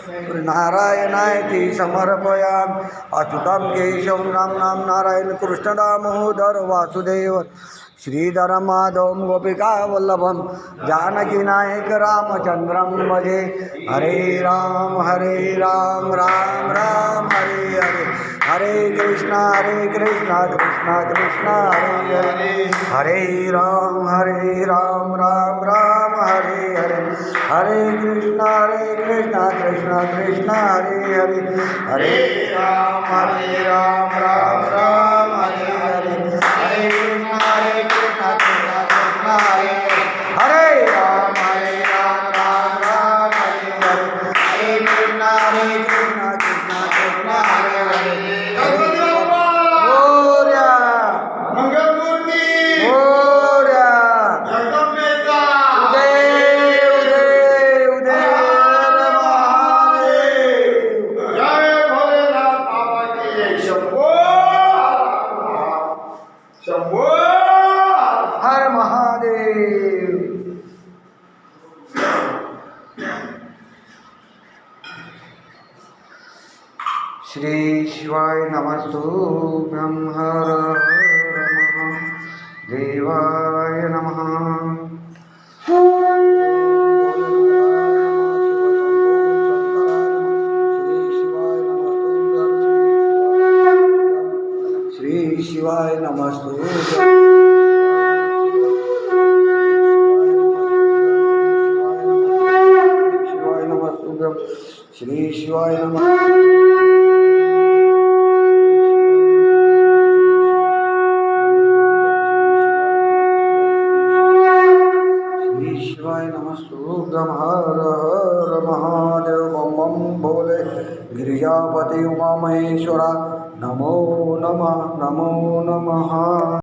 नारायणायति समर्पयामि अच्युतं केशवं राम नारायण कृष्ण दामोदर वासुदेव श्रीधर माधवं गोपिकावल्लभं जानकीनायक रामचन्द्रं भजे हरे राम राम राम हरे हरे हरे कृष्णा कृष्णा कृष्णा हरे हरे हरे राम राम राम हरे हरे हरे कृष्णा कृष्णा कृष्णा हरे हरे हरे राम राम राम हरे हरे हरे कृष्णा कृष्णा कृष्णा हरे राम राम राम हरे हरे हरे कृष्णा कृष्णा कृष्णा हरे हरे हर महादेव। श्री शिवाय नमस्तुभ्यं हर देवाय नमः। श्री शिवाय नमस्तुभ्यं श्री शिवाय नमः। श्री शिवाय नमस्तुभ्यं हर महादेव बम बम भोले गिरिजापति उमा महेश्वरा नमो नमः।